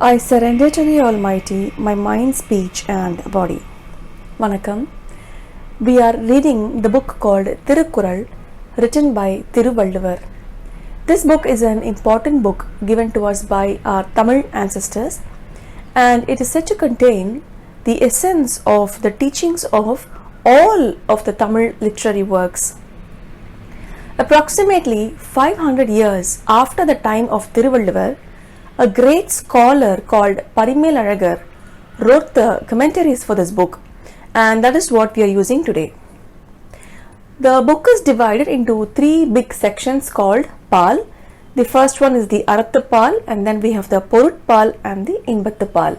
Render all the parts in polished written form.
I surrender to the Almighty my mind, speech, and body. Vanakkam. We are reading the book called Thirukkural, written by Thiruvalluvar. This book is an important book given to us by our Tamil ancestors, and it is said to contain the essence of the teachings of all of the Tamil literary works. Approximately 500 years after the time of Thiruvalluvar, a great scholar called Parimel wrote the commentaries for this book, and that is what we are using today. The book is divided into three big sections called Paal. The first one is the Arathu Paal, and then we have the Porut Paal and the Inbathu Paal.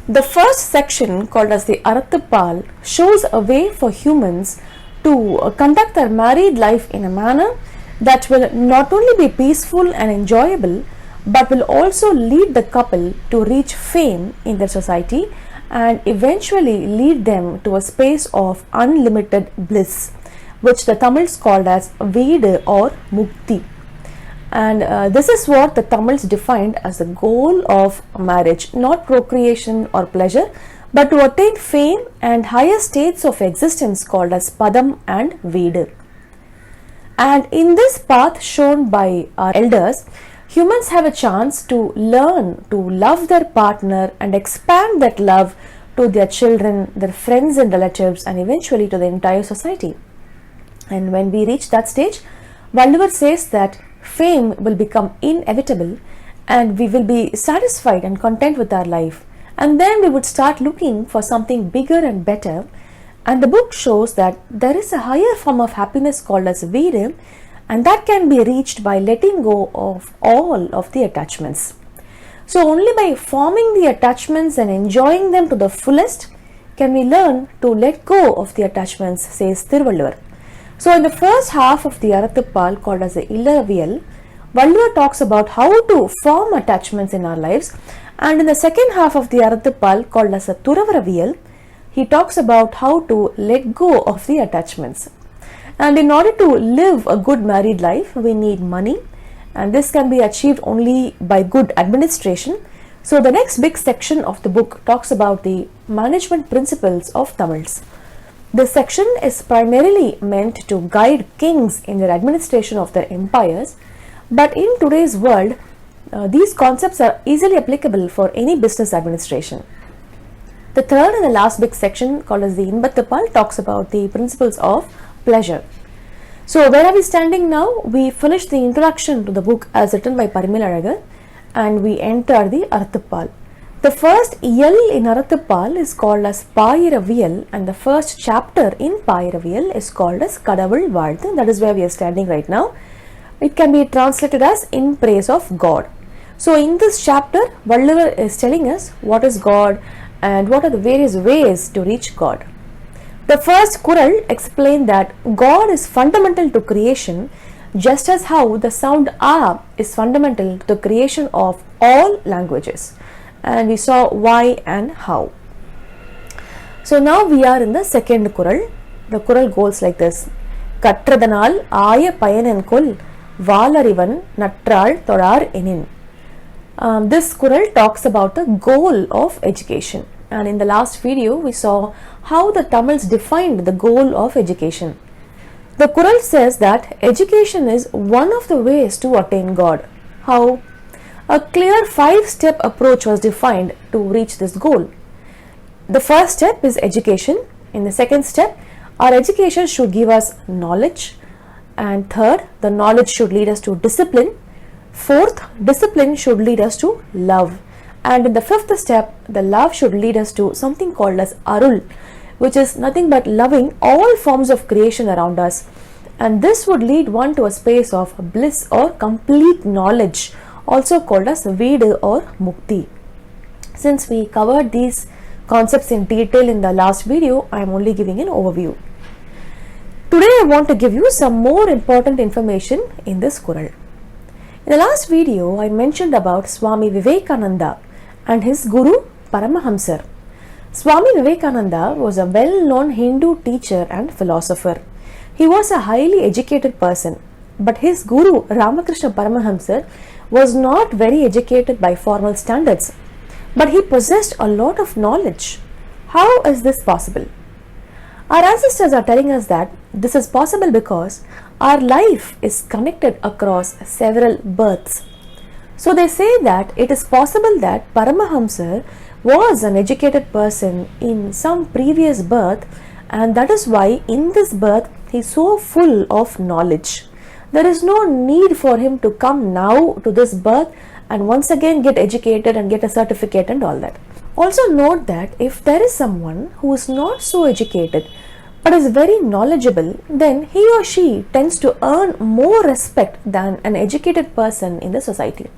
The first section, called as the Arathu Paal, shows a way for humans to conduct their married life in a manner that will not only be peaceful and enjoyable, but will also lead the couple to reach fame in their society and eventually lead them to a space of unlimited bliss, which the Tamils called as Veedu or Mukti. And this is what the Tamils defined as the goal of marriage, not procreation or pleasure, but to attain fame and higher states of existence called as Padam and Veedu. And in this path shown by our elders, humans have a chance to learn to love their partner and expand that love to their children, their friends and relatives, and eventually to the entire society. And when we reach that stage, Valluvar says that fame will become inevitable and we will be satisfied and content with our life. And then we would start looking for something bigger and better. And the book shows that there is a higher form of happiness called as Veedu, and that can be reached by letting go of all of the attachments. So only by forming the attachments and enjoying them to the fullest can we learn to let go of the attachments, says Thiruvalluvar. So in the first half of the Arathu Paal, called as the viyal, Valluvar talks about how to form attachments in our lives, and in the second half of the Arathu Paal, called as the viyal, he talks about how to let go of the attachments. And in order to live a good married life, we need money, and this can be achieved only by good administration. So the next big section of the book talks about the management principles of Tamils. This section is primarily meant to guide kings in their administration of their empires, but in today's world, these concepts are easily applicable for any business administration. The third and the last big section, called as the Inbathu Paal, talks about the principles of pleasure. So where are we standing now? We finished the introduction to the book as written by Parimel and we enter the Arathu Paal. The first yal in Arathu Paal is called as Payira and the first chapter in Payira is called as Kadavul Vaazhthu. That is where we are standing right now. It can be translated as in praise of God. So in this chapter, Valluvar is telling us what is God and what are the various ways to reach God. The first Kural explained that God is fundamental to creation, just as how the sound aaya is fundamental to the creation of all languages. And we saw why and how. So now we are in the second Kural. The Kural goes like this: Katrathanaal, aaya, payanenkol, vaalarivan, natraal, thozhaaar, enin. This Kural talks about the goal of education. And in the last video, we saw how the Tamils defined the goal of education. The Kural says that education is one of the ways to attain God. How? A clear 5-step approach was defined to reach this goal. The first step is education. In the second step, our education should give us knowledge. And third, the knowledge should lead us to discipline. Fourth, discipline should lead us to love. And in the fifth step, the love should lead us to something called as arul, which is nothing but loving all forms of creation around us. And this would lead one to a space of bliss or complete knowledge, also called as Veedu or Mukti. Since we covered these concepts in detail in the last video, I am only giving an overview. Today I want to give you some more important information in this Kural. In the last video, I mentioned about Swami Vivekananda and his guru Paramahamsar. Swami Vivekananda was a well-known Hindu teacher and philosopher. He was a highly educated person, but his guru Ramakrishna Paramahamsar was not very educated by formal standards. but he possessed a lot of knowledge. How is this possible? Our ancestors are telling us that this is possible because our life is connected across several births. So they say that it is possible that Paramahamsa was an educated person in some previous birth, and that is why in this birth he is so full of knowledge. There is no need for him to come now to this birth and once again get educated and get a certificate and all that. Also note that if there is someone who is not so educated but is very knowledgeable, then he or she tends to earn more respect than an educated person in the society.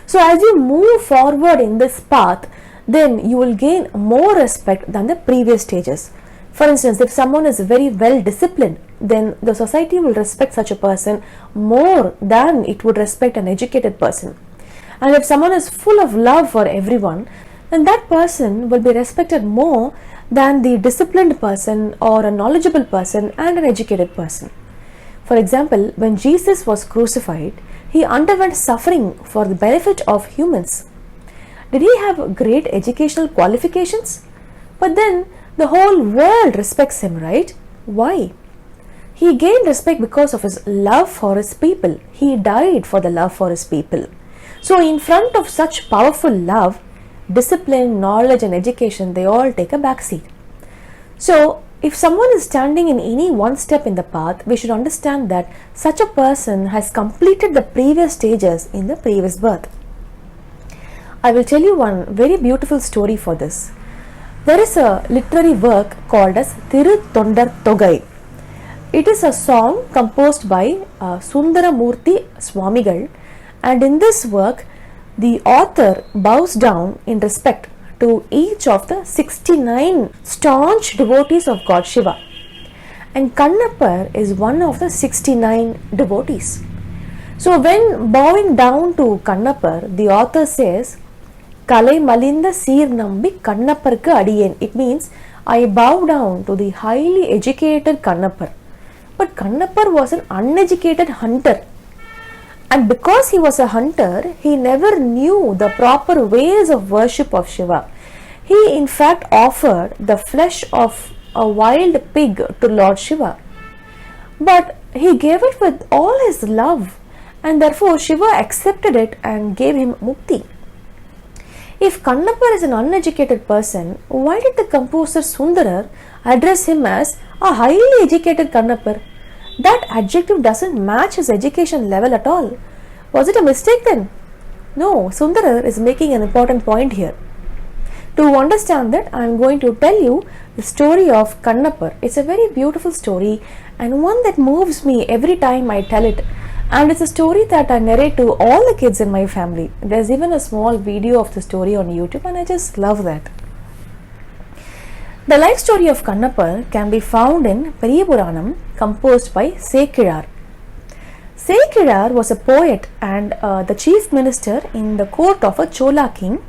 So as you move forward in this path, then you will gain more respect than the previous stages. For instance, if someone is very well disciplined, then the society will respect such a person more than it would respect an educated person. And if someone is full of love for everyone, then that person will be respected more than the disciplined person or a knowledgeable person and an educated person. For example, when Jesus was crucified, he underwent suffering for the benefit of humans. Did he have great educational qualifications? But then the whole world respects him, right? Why? He gained respect because of his love for his people. He died for the love for his people. So in front of such powerful love, discipline, knowledge and education, they all take a back seat. So if someone is standing in any one step in the path, we should understand that such a person has completed the previous stages in the previous birth. I will tell you one very beautiful story for this. There is a literary work called as Thiruthondarthogai. It is a song composed by Sundara Moorthy Swamigal, and in this work the author bows down in respect to each of the 69 staunch devotees of God Shiva, and Kannappar is one of the 69 devotees. So when bowing down to Kannappar, the author says, Kalai Malinda Seer Nambi Kannapparku Adiyen. It means I bow down to the highly educated Kannappar. But Kannappar was an uneducated hunter. And because he was a hunter, he never knew the proper ways of worship of Shiva. He in fact offered the flesh of a wild pig to Lord Shiva. But he gave it with all his love, and therefore Shiva accepted it and gave him mukti. If Kannappar is an uneducated person, why did the composer Sundara address him as a highly educated Kannappar? That adjective doesn't match his education level at all. Was it a mistake then? No, Sundara is making an important point here. To understand that, I am going to tell you the story of Kannappar. It's a very beautiful story and one that moves me every time I tell it. And it's a story that I narrate to all the kids in my family. There's even a small video of the story on YouTube and I just love that. The life story of Kannappar can be found in Periyapuranam, composed by Sekkilar. Sekkilar was a poet and the chief minister in the court of a Chola king.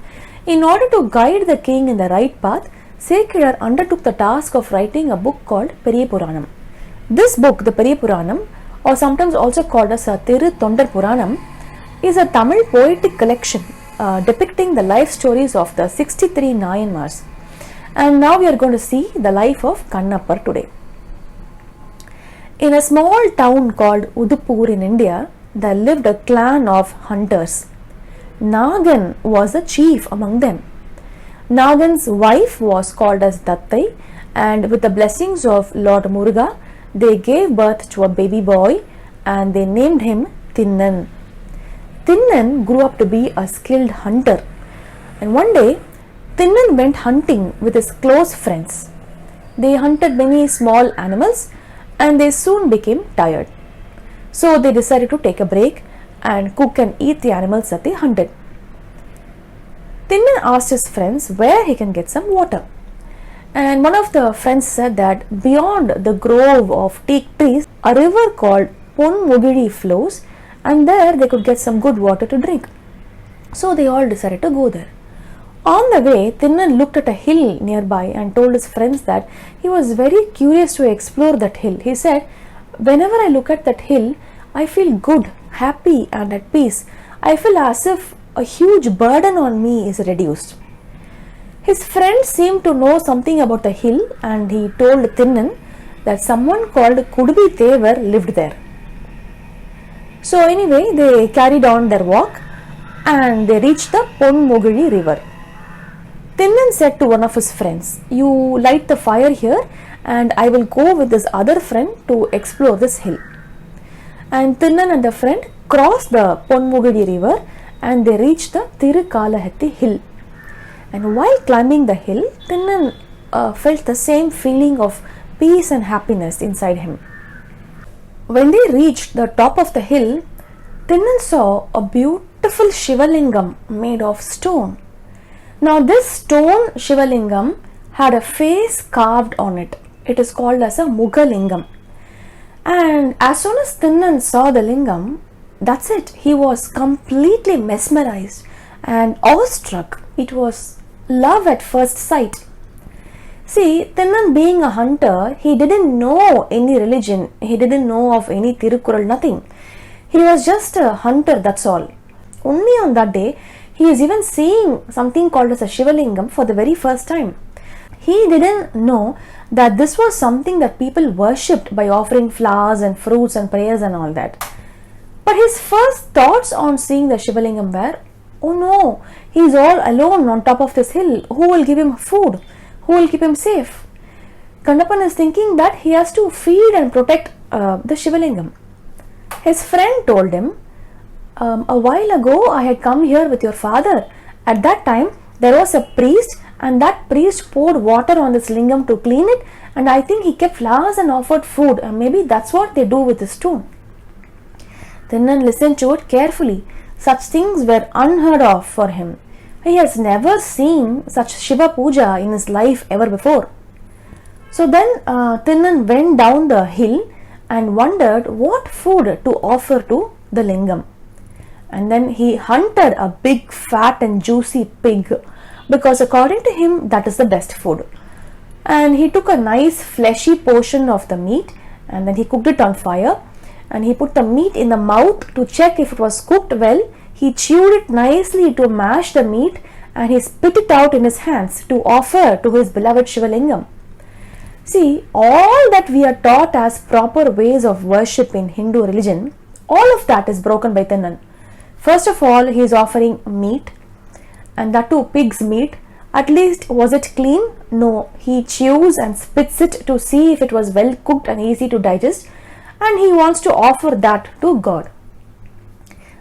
In order to guide the king in the right path, Sekkilar undertook the task of writing a book called Periyapuranam. This book, the Periyapuranam, or sometimes also called as a Thiruthondarthogai, is a Tamil poetic collection depicting the life stories of the 63 Nayanmars. And now we are going to see the life of Kannappar today. In a small town called Uduppur in India, there lived a clan of hunters. Nagan was the chief among them. Nagan's wife was called as Dattai, and with the blessings of Lord Muruga, they gave birth to a baby boy and they named him Tinnan. Tinnan grew up to be a skilled hunter, and one day Tinnan went hunting with his close friends. They hunted many small animals and they soon became tired. So they decided to take a break and cook and eat the animals that they hunted. Tinnan asked his friends where he can get some water. And one of the friends said that beyond the grove of teak trees, a river called Ponmugiri flows, and there they could get some good water to drink. So they all decided to go there. On the way, Tinnan looked at a hill nearby and told his friends that he was very curious to explore that hill. He said, "Whenever I look at that hill, I feel good, happy and at peace. I feel as if a huge burden on me is reduced." His friend seemed to know something about the hill and he told Tinnan that someone called Kudubi Thevar lived there. So anyway, they carried on their walk and they reached the Ponmogili river. Tinnan said to one of his friends, "You light the fire here and I will go with this other friend to explore this hill." And Tinnan and the friend crossed the Ponmogili river and they reached the Thirukkural hill. And while climbing the hill, Tinnan felt the same feeling of peace and happiness inside him. When they reached the top of the hill, Tinnan saw a beautiful Shivalingam made of stone. Now this stone Shivalingam had a face carved on it. It is called as a Mugalingam. And as soon as Tinnan saw the lingam, that's it. He was completely mesmerized and awestruck. It was love at first sight. See, Tinnan being a hunter, he didn't know any religion. He didn't know of any Thirukkural, nothing. He was just a hunter, that's all. Only on that day, he is even seeing something called as a Shivalingam for the very first time. He didn't know that this was something that people worshipped by offering flowers and fruits and prayers and all that. But his first thoughts on seeing the Shivalingam were, oh no, he is all alone on top of this hill. Who will give him food? Who will keep him safe? Kannappar is thinking that he has to feed and protect the Shivalingam. His friend told him, a while ago I had come here with your father. At that time there was a priest and that priest poured water on this lingam to clean it, and I think he kept flowers and offered food, and maybe that's what they do with the stone. Tinnan listened to it carefully. Such things were unheard of for him. He has never seen such Shiva Puja in his life ever before. So then Tinnan went down the hill and wondered what food to offer to the lingam. And then he hunted a big fat and juicy pig, because according to him that is the best food. And he took a nice fleshy portion of the meat and then he cooked it on fire, and he put the meat in the mouth to check if it was cooked well. He chewed it nicely to mash the meat and he spit it out in his hands to offer to his beloved Shivalingam. See, all that we are taught as proper ways of worship in Hindu religion, all of that is broken by Tinnan. First of all, he is offering meat, and that too pig's meat. At least was it clean? No, he chews and spits it to see if it was well cooked and easy to digest, and he wants to offer that to God.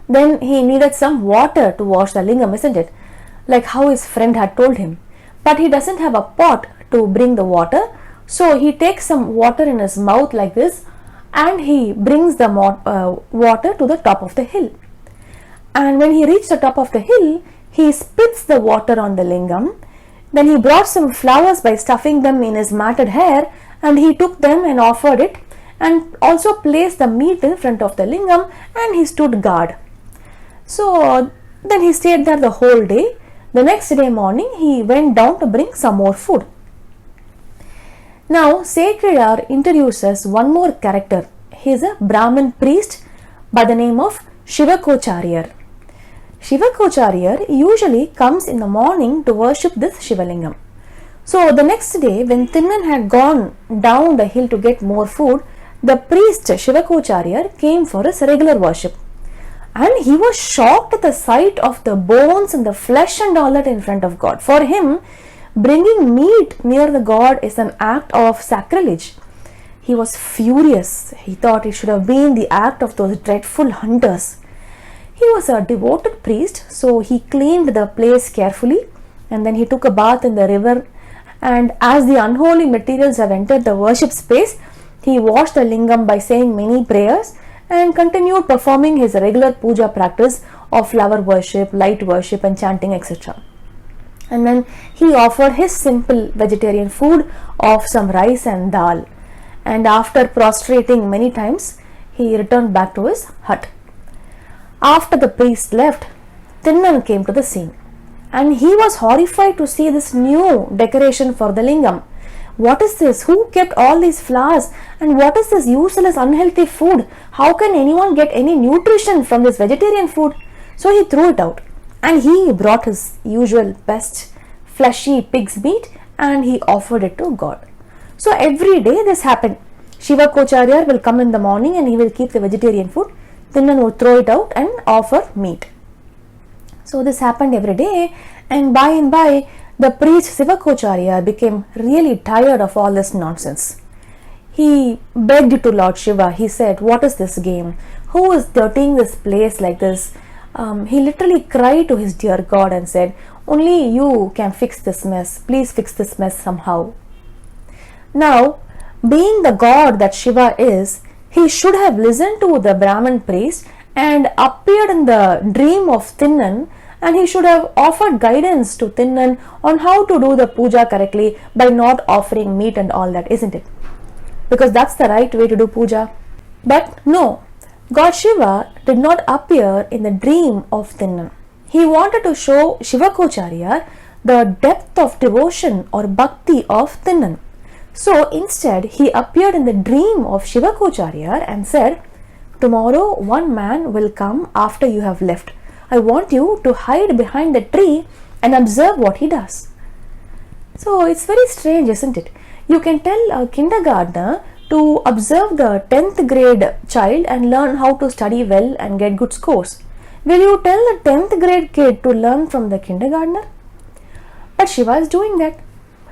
Then he needed some water to wash the lingam, isn't it? Like how his friend had told him. But he doesn't have a pot to bring the water, so he takes some water in his mouth like this and he brings the water to the top of the hill. And when he reached the top of the hill, he spits the water on the lingam. Then he brought some flowers by stuffing them in his matted hair, and he took them and offered it, and also placed the meat in front of the lingam, and he stood guard. So then he stayed there the whole day. The next day morning he went down to bring some more food. Now Thirukkural introduces one more character. He is a Brahmin priest by the name of Shivakocharya. Shivakocharya usually comes in the morning to worship this Shivalingam. So the next day, when Tinnan had gone down the hill to get more food, the priest Shivakocharya came for his regular worship. And he was shocked at the sight of the bones and the flesh and all that in front of God. For him, bringing meat near the God is an act of sacrilege. He was furious. He thought it should have been the act of those dreadful hunters. He was a devoted priest, so he cleaned the place carefully, and then he took a bath in the river, and as the unholy materials have entered the worship space, he washed the lingam by saying many prayers and continued performing his regular puja practice of flower worship, light worship and chanting, etc. And then he offered his simple vegetarian food of some rice and dal, and after prostrating many times, he returned back to his hut. After the priest left, Tinnan came to the scene, and he was horrified to see this new decoration for the lingam. What is this? Who kept all these flowers? And what is this useless, unhealthy food? How can anyone get any nutrition from this vegetarian food? So he threw it out, and he brought his usual best fleshy pig's meat and he offered it to God. So every day this happened. Shiva Kocharyar will come in the morning and he will keep the vegetarian food. Tinnan would throw it out and offer meat. So this happened every day, and by the priest Shiva Kocharyar became really tired of all this nonsense. He begged to Lord Shiva. He said, "What is this game? Who is dirtying this place like this?" He literally cried to his dear God and said, "Only you can fix this mess. Please fix this mess somehow." Now, being the God that Shiva is, he should have listened to the Brahmin priest and appeared in the dream of Tinnan, and he should have offered guidance to Tinnan on how to do the puja correctly by not offering meat and all that, isn't it? Because that's the right way to do puja. But no, God Shiva did not appear in the dream of Tinnan. He wanted to show Shiva Kocharyar the depth of devotion or bhakti of Tinnan. So instead, he appeared in the dream of Shiva Kocharyar and said, "Tomorrow one man will come after you have left. I want you to hide behind the tree and observe what he does." So it's very strange, isn't it? You can tell a kindergartner to observe the 10th grade child and learn how to study well and get good scores. Will you tell the 10th grade kid to learn from the kindergartner? But Shiva is doing that.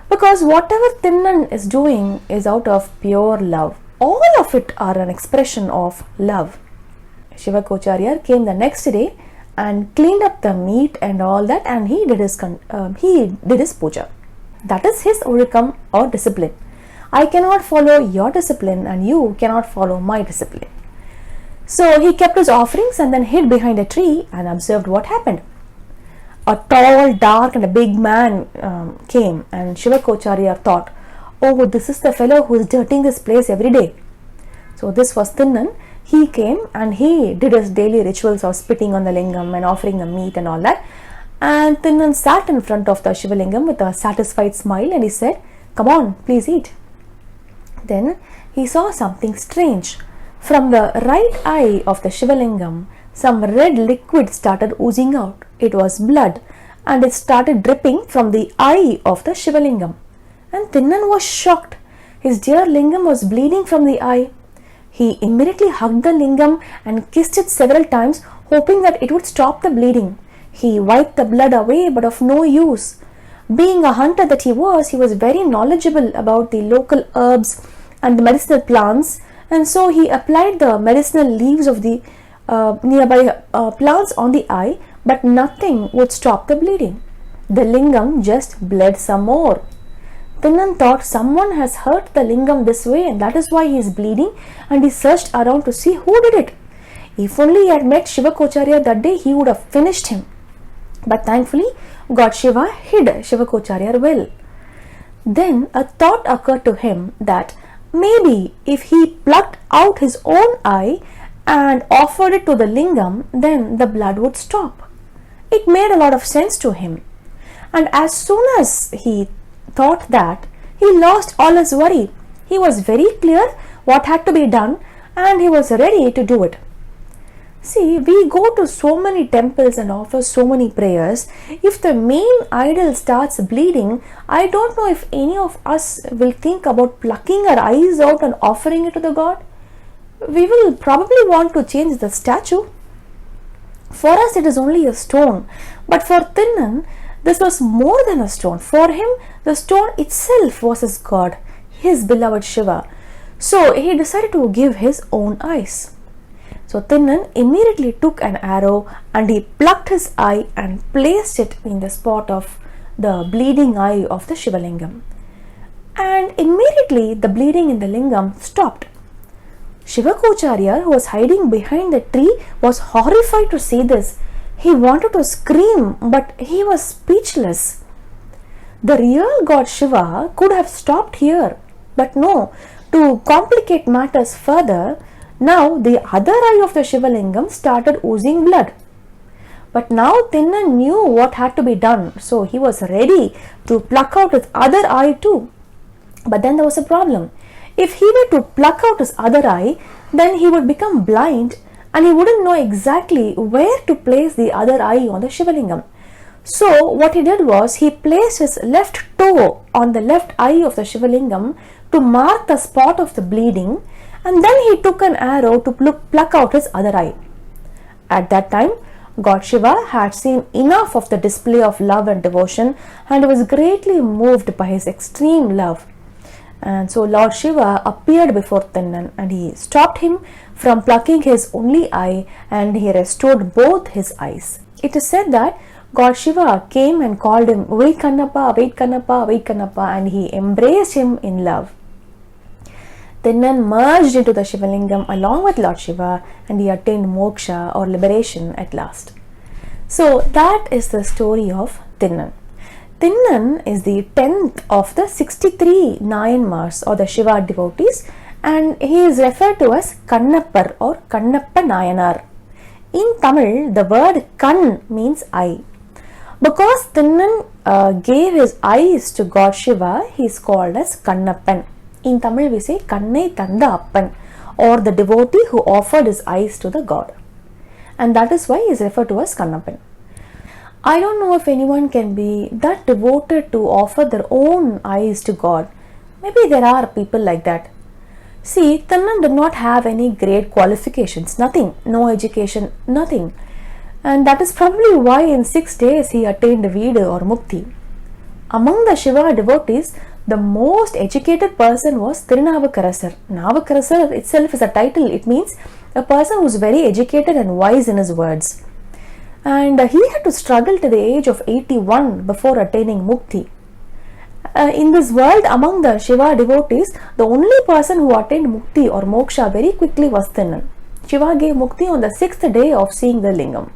Because whatever Tinnan is doing is out of pure love. All of it are an expression of love. Shiva Kocharyar came the next day and cleaned up the meat and all that, and he did his puja. That is his orikam or discipline. I cannot follow your discipline and you cannot follow my discipline. So he kept his offerings and then hid behind a tree and observed what happened. A tall, dark and a big man came, and Shiva Kocharyar thought, "Oh, this is the fellow who is dirtying this place every day." So this was Tinnan. He came and he did his daily rituals of spitting on the lingam and offering the meat and all that. And Tinnan sat in front of the Shiva Lingam with a satisfied smile and he said, "Come on, please eat." Then he saw something strange. From the right eye of the Shiva Lingam, some red liquid started oozing out. It was blood, and it started dripping from the eye of the Shiva Lingam. And Tinnan was shocked. His dear lingam was bleeding from the eye. He immediately hugged the lingam and kissed it several times, hoping that it would stop the bleeding. He wiped the blood away, but of no use. Being a hunter that he was very knowledgeable about the local herbs and the medicinal plants, and so he applied the medicinal leaves of the nearby plants on the eye, but nothing would stop the bleeding. The lingam just bled some more. Tinnan thought someone has hurt the lingam this way and that is why he is bleeding, and he searched around to see who did it. If only he had met Shiva Kocharyar that day, he would have finished him. But thankfully, God Shiva hid Shiva Kocharyar well. Then a thought occurred to him that maybe if he plucked out his own eye and offered it to the lingam, then the blood would stop. It made a lot of sense to him. And as soon as he thought that, he lost all his worry. He was very clear what had to be done and he was ready to do it. See, we go to so many temples and offer so many prayers. If the main idol starts bleeding, I don't know if any of us will think about plucking our eyes out and offering it to the god. We will probably want to change the statue. For us it is only a stone, but for Tinnan this was more than a stone. For him the stone itself was his god, his beloved Shiva. So he decided to give his own eyes. So Tinnan immediately took an arrow and he plucked his eye and placed it in the spot of the bleeding eye of the Shiva Lingam. And immediately the bleeding in the lingam stopped. Shiva Kocharyar, who was hiding behind the tree, was horrified to see this. He wanted to scream, but he was speechless. The real god Shiva could have stopped here, but no. To complicate matters further, now the other eye of the Shiva Lingam started oozing blood. But now Tinnan knew what had to be done, so he was ready to pluck out his other eye too. But then there was a problem. If he were to pluck out his other eye, then he would become blind and he wouldn't know exactly where to place the other eye on the Shiva Lingam. So what he did was he placed his left toe on the left eye of the Shivalingam to mark the spot of the bleeding, and then he took an arrow to pluck out his other eye. At that time, God Shiva had seen enough of the display of love and devotion and was greatly moved by his extreme love. And so Lord Shiva appeared before Tinnan and he stopped him from plucking his only eye and he restored both his eyes. It is said that God Shiva came and called him, "Wait Kannappa, wait Kannappa, wait Kannappa," and he embraced him in love. Tinnan merged into the Shivalingam along with Lord Shiva and he attained moksha or liberation at last. So that is the story of Tinnan. Tinnan is the 10th of the 63 Nayanmars or the Shiva devotees, and he is referred to as Kannappar or Kannappa Nayanar. In Tamil, the word Kan means eye. Because Tinnan gave his eyes to God Shiva, he is called as Kannappan. In Tamil we say Kannai Tanda Appan, or the devotee who offered his eyes to the god. And that is why he is referred to as Kannappan. I don't know if anyone can be that devoted to offer their own eyes to God. Maybe there are people like that. See, Tinnan did not have any great qualifications, nothing, no education, nothing. And that is probably why in 6 days he attained Vida or Mukti. Among the Shiva devotees, the most educated person was Thirunavukarasar. Navukarasar itself is a title. It means a person who is very educated and wise in his words. And he had to struggle to the age of 81 before attaining Mukti. In this world, among the Shiva devotees, the only person who attained Mukti or Moksha very quickly was Tinnan. Shiva gave Mukti on the 6th day of seeing the Lingam.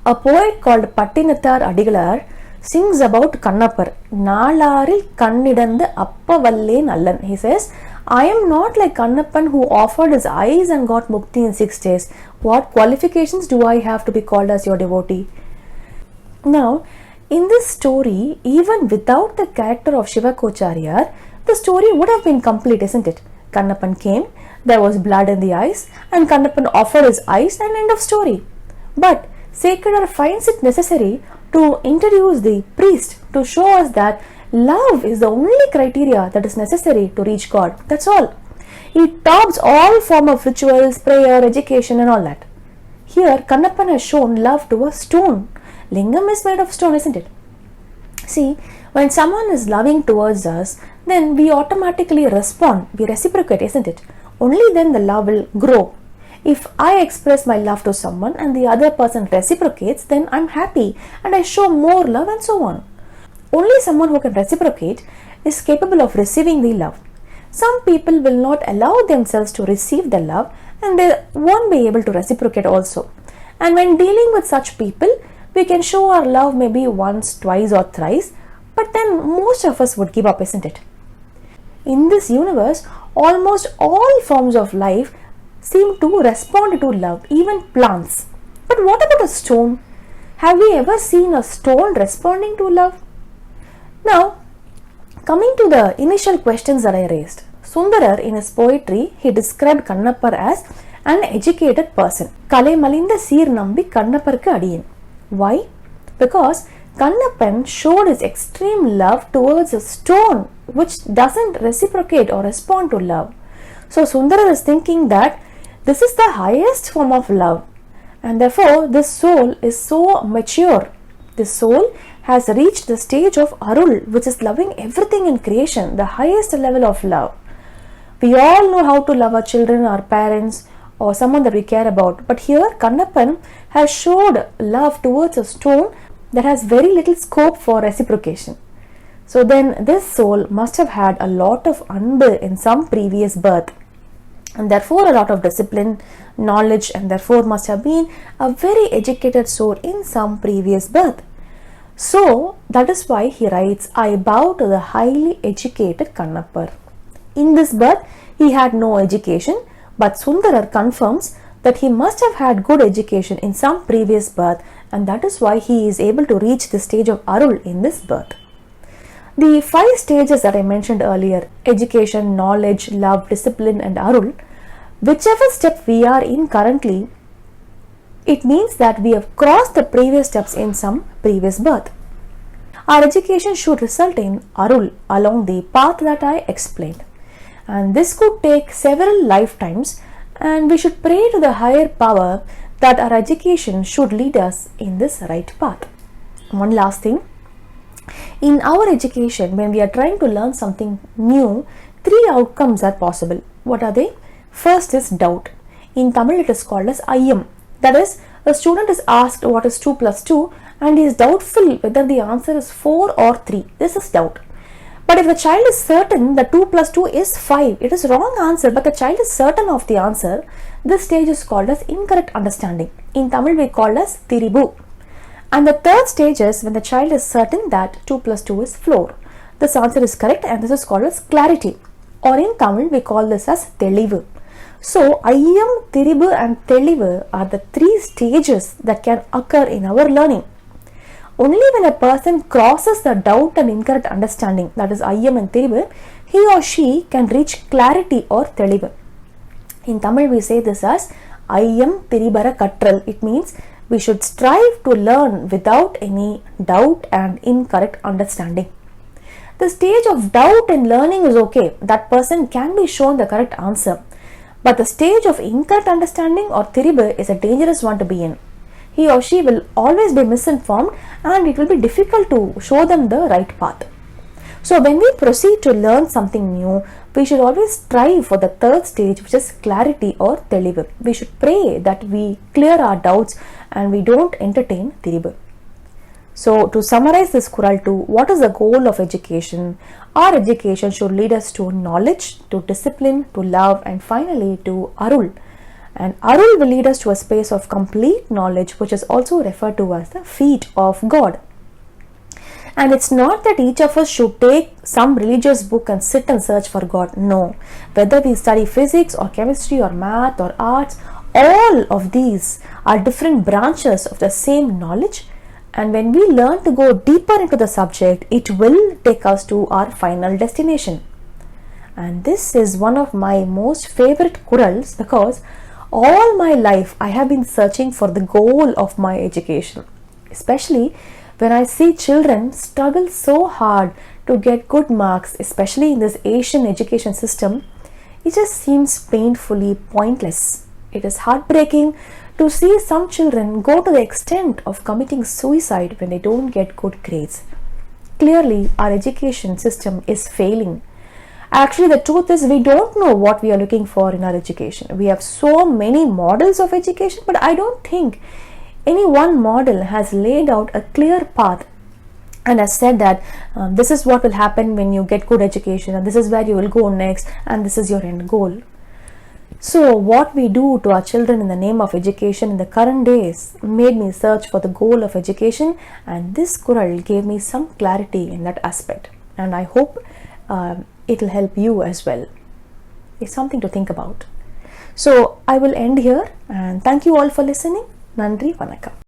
A poet called Pattinathaar adigalar sings about Kannappar. Naalaril kannidanda appavalle nallan. He says, "I am not like Kannappan who offered his eyes and got Mukti in 6 days. What qualifications do I have to be called as your devotee?" Now, in this story, even without the character of Shiva Kocharyar, the story would have been complete, isn't it? Kannappan came, there was blood in the eyes, and Kannappan offered his eyes, and end of story. But Sekadar finds it necessary to introduce the priest to show us that love is the only criteria that is necessary to reach God. That's all. He tops all form of rituals, prayer, education and all that. Here, Kannappan has shown love to a stone. Lingam is made of stone, isn't it? See, when someone is loving towards us, then we automatically respond. We reciprocate, isn't it? Only then the love will grow. If I express my love to someone and the other person reciprocates, then I'm happy and I show more love and so on. Only someone who can reciprocate is capable of receiving the love. Some people will not allow themselves to receive the love and they won't be able to reciprocate also. And when dealing with such people, we can show our love maybe once, twice or thrice, but then most of us would give up, isn't it? In this universe, almost all forms of life seem to respond to love, even plants. But what about a stone? Have we ever seen a stone responding to love? Now, coming to the initial questions that I raised, Sundara in his poetry, he described Kannappar as an educated person. Kale malinda seer nambi Kannapparku adiyen. Why? Because Kannappan showed his extreme love towards a stone which doesn't reciprocate or respond to love. So Sundara is thinking that this is the highest form of love, and therefore this soul is so mature. This soul has reached the stage of Arul, which is loving everything in creation, the highest level of love. We all know how to love our children, our parents, or someone that we care about. But here Kannappan has showed love towards a stone that has very little scope for reciprocation. So then this soul must have had a lot of anbu in some previous birth, and therefore a lot of discipline, knowledge, and therefore must have been a very educated soul in some previous birth. So that is why he writes, "I bow to the highly educated Kannappar." In this birth he had no education, but Sundarar confirms that he must have had good education in some previous birth, and that is why he is able to reach the stage of Arul in this birth. The 5 stages that I mentioned earlier, education, knowledge, love, discipline and Arul, whichever step we are in currently, It means that we have crossed the previous steps in some previous birth. Our education should result in Arul along the path that I explained. And this could take several lifetimes, and we should pray to the higher power that our education should lead us in this right path. One last thing. In our education, when we are trying to learn something new, 3 outcomes are possible. What are they? First is doubt. In Tamil it is called as aayam. That is, a student is asked what is 2 plus 2 and he is doubtful whether the answer is 4 or 3. This is doubt. But if the child is certain that 2 plus 2 is 5, it is wrong answer, but the child is certain of the answer, this stage is called as incorrect understanding. In Tamil we call as thiribu. And the third stage is when the child is certain that 2 plus 2 is 4. This answer is correct and this is called as clarity. Or in Tamil we call this as telivu. So, ayyam, thiribu and telivu are the 3 stages that can occur in our learning. Only when a person crosses the doubt and incorrect understanding, that is ayyam and thiribu, he or she can reach clarity or telivu. In Tamil we say this as ayyam thiribara katral. It means we should strive to learn without any doubt and incorrect understanding. The stage of doubt in learning is okay. That person can be shown the correct answer. But the stage of incorrect understanding or thiribu is a dangerous one to be in. He or she will always be misinformed and it will be difficult to show them the right path. So when we proceed to learn something new, we should always strive for the third stage, which is clarity or telivu. We should pray that we clear our doubts and we don't entertain thiribu. So to summarize this Kural 2, what is the goal of education? Our education should lead us to knowledge, to discipline, to love, and finally to Arul. And Arul will lead us to a space of complete knowledge, which is also referred to as the feet of God. And it's not that each of us should take some religious book and sit and search for God. No. Whether we study physics or chemistry or math or arts, all of these are different branches of the same knowledge. And when we learn to go deeper into the subject, it will take us to our final destination. And this is one of my most favorite Kurals because all my life I have been searching for the goal of my education. Especially when I see children struggle so hard to get good marks, especially in this Asian education system, it just seems painfully pointless. It is heartbreaking to see some children go to the extent of committing suicide when they don't get good grades. Clearly, our education system is failing. Actually, the truth is we don't know what we are looking for in our education. We have so many models of education, but I don't think any one model has laid out a clear path and has said that this is what will happen when you get good education and this is where you will go next and this is your end goal. So what we do to our children in the name of education in the current days made me search for the goal of education, and this Kural gave me some clarity in that aspect, and I hope it will help you as well. It's something to think about. So I will end here and thank you all for listening. Nandri Vanakkam.